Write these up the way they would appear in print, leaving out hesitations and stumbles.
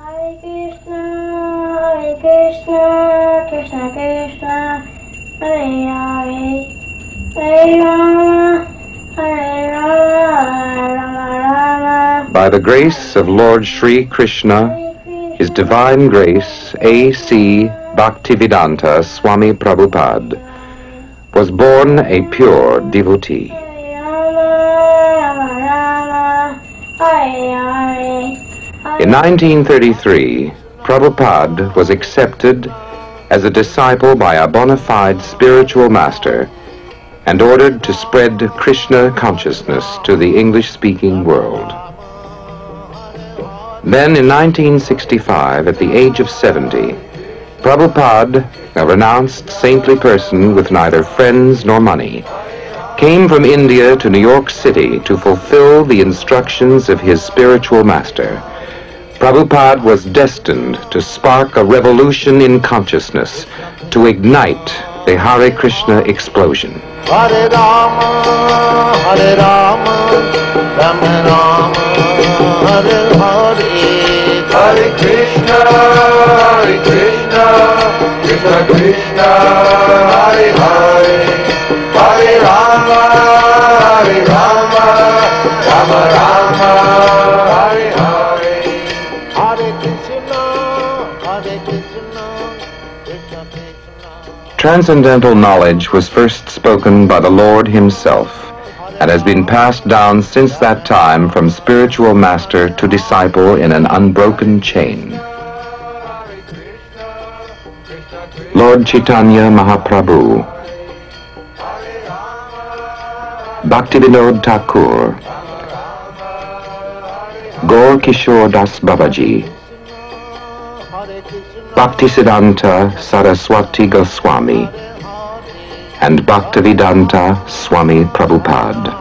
Hare Krishna, Krishna Krishna, Hare Hare, Hare Rama, Rama Rama. By the grace of Lord Sri Krishna, His Divine Grace, A.C. Bhaktivedanta Swami Prabhupāda, was born a pure devotee. In 1933, Prabhupada was accepted as a disciple by a bona fide spiritual master and ordered to spread Krishna consciousness to the English-speaking world. Then in 1965, at the age of 70, Prabhupada, a renounced saintly person with neither friends nor money, came from India to New York City to fulfill the instructions of his spiritual master. Prabhupada was destined to spark a revolution in consciousness, to ignite the Hare Krishna explosion. Hare Rama, Rama Rama, Hare Hare, Hare Krishna, Krishna Krishna, Hare Hare, Hare Rama, Rama Rama, Hare Hare, Hare Krishna, Krishna Krishna. Transcendental knowledge was first spoken by the Lord Himself and has been passed down since that time from spiritual master to disciple in an unbroken chain. Lord Chaitanya Mahaprabhu, Bhaktivedanta Thakur, Gaur Kishore Das Babaji, Bhaktisiddhānta Sarasvatī Gosvāmī, and Bhaktivedanta Swami Prabhupāda.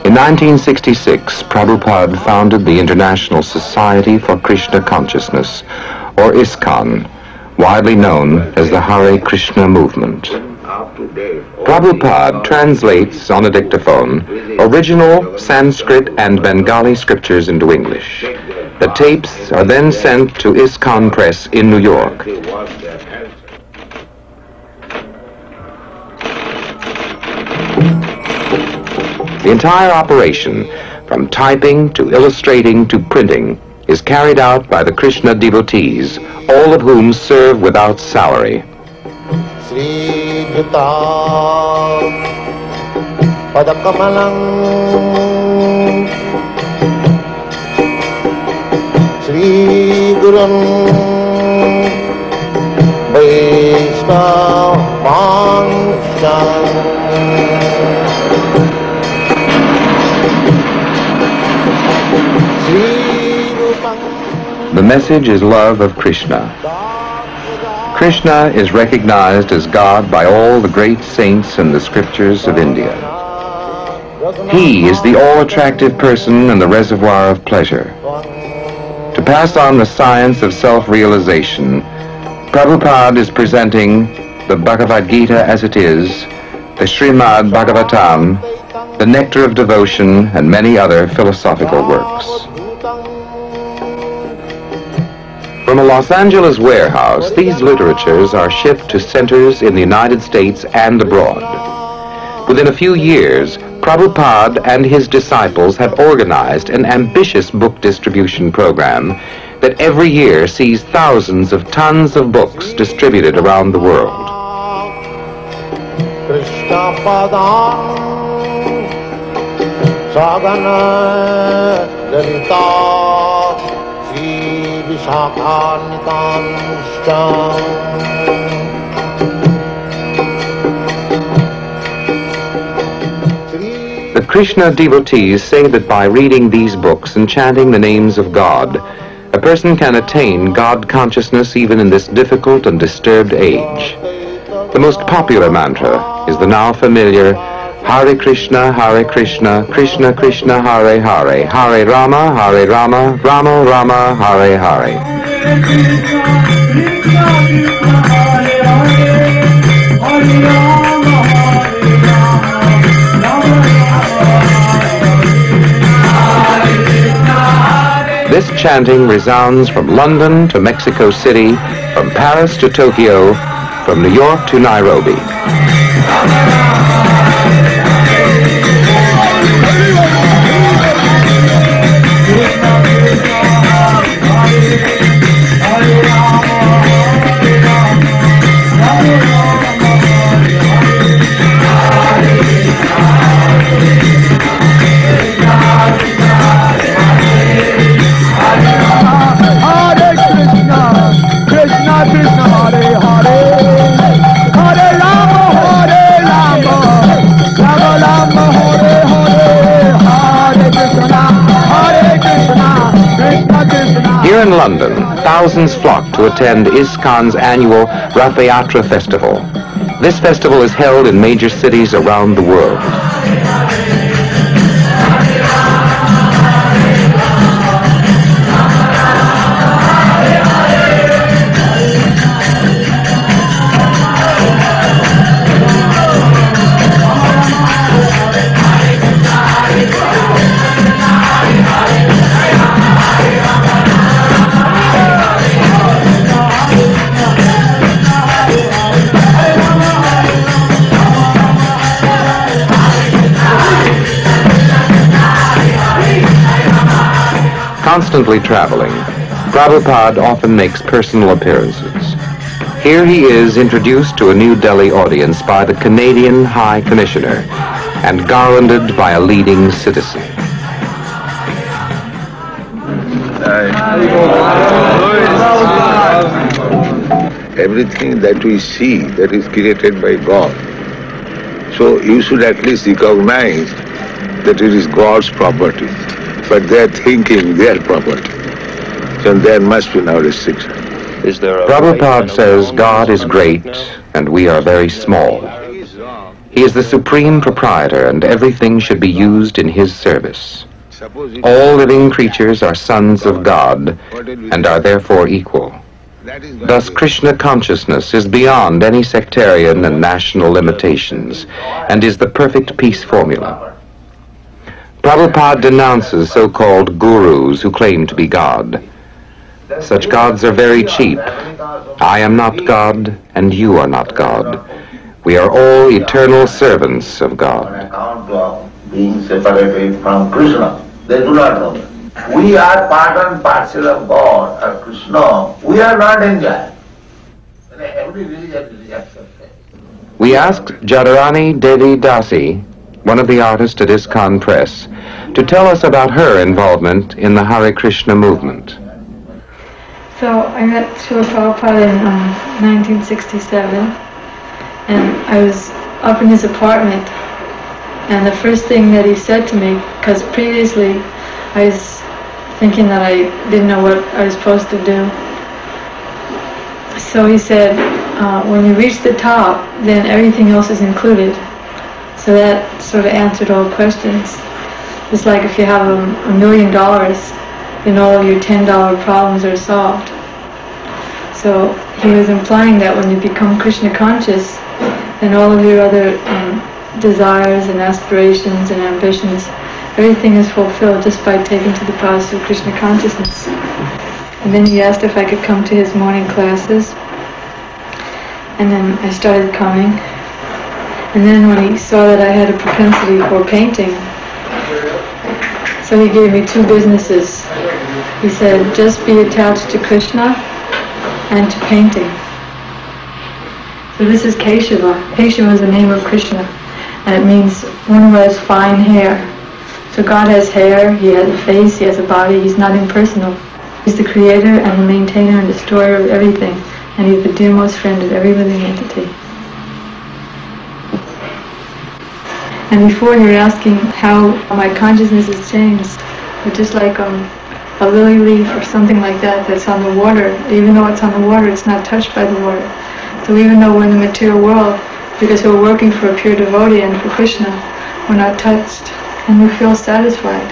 In 1966, Prabhupada founded the International Society for Krishna Consciousness, or ISKCON, widely known as the Hare Krishna movement. Prabhupada translates on a dictaphone original Sanskrit and Bengali scriptures into English. The tapes are then sent to ISKCON Press in New York. The entire operation, from typing to illustrating to printing, is carried out by the Krishna devotees, all of whom serve without salary. The message is love of Krishna. Krishna is recognized as God by all the great saints in the scriptures of India. He is the all-attractive person and the reservoir of pleasure. To pass on the science of self-realization, Prabhupada is presenting the Bhagavad Gita as it is, the Srimad Bhagavatam, the Nectar of Devotion, and many other philosophical works. From a Los Angeles warehouse, these literatures are shipped to centers in the United States and abroad. Within a few years, Prabhupada and his disciples have organized an ambitious book distribution program that every year sees thousands of tons of books distributed around the world. The Krishna devotees say that by reading these books and chanting the names of God, a person can attain God consciousness even in this difficult and disturbed age. The most popular mantra is the now familiar Hare Krishna, Krishna Krishna, Hare Hare, Hare Rama, Rama Rama, Hare Hare. This chanting resounds from London to Mexico City, from Paris to Tokyo, from New York to Nairobi. Here in London, thousands flock to attend ISKCON's annual Rath Yatra festival. This festival is held in major cities around the world. Constantly traveling, Prabhupada often makes personal appearances. Here he is introduced to a New Delhi audience by the Canadian High Commissioner and garlanded by a leading citizen. Everything that we see, that is created by God. So you should at least recognize that it is God's property. But they are thinking their property. So there must be no restriction. Prabhupada says God is great and we are very small. He is the supreme proprietor and everything should be used in his service. All living creatures are sons of God and are therefore equal. Thus Krishna consciousness is beyond any sectarian and national limitations and is the perfect peace formula. Prabhupada denounces so-called gurus who claim to be God. Such gods are very cheap. I am not God, and you are not God. We are all eternal servants of God. Account of being separated from Krishna, they do not know that. We are part and parcel of God or Krishna. We are not enjoying. Every religion rejects it. We asked Jadharani Devi Dasi, one of the artists at ISKCON Press, to tell us about her involvement in the Hare Krishna movement. So I met Śrīla Prabhupāda in 1967, and I was up in his apartment, and the first thing that he said to me, because previously I was thinking that I didn't know what I was supposed to do, so he said, when you reach the top, then everything else is included. So that sort of answered all questions. It's like if you have $1 million, then all of your $10 problems are solved. So he was implying that when you become Krishna conscious, then all of your other desires and aspirations and ambitions, everything is fulfilled just by taking to the process of Krishna consciousness. And then he asked if I could come to his morning classes, and then I started coming. And then when he saw that I had a propensity for painting, so he gave me 2 businesses. He said, just be attached to Krishna and to painting. So this is Keshava. Keshava is the name of Krishna, and it means one who has fine hair. So God has hair, he has a face, he has a body, he's not impersonal. He's the creator and the maintainer and destroyer of everything, and he's the dearmost friend of every living entity. And before you're asking how my consciousness has changed, it's just like a lily leaf or something like that that's on the water. Even though it's on the water, it's not touched by the water. So even though we're in the material world, because we're working for a pure devotee and for Krishna, we're not touched, and we feel satisfied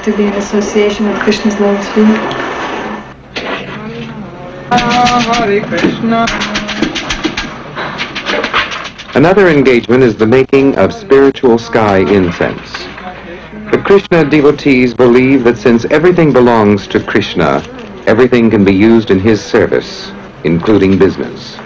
to be in association with Krishna's lotus feet. Hare Krishna. Another engagement is the making of spiritual sky incense. The Krishna devotees believe that since everything belongs to Krishna, everything can be used in his service, including business.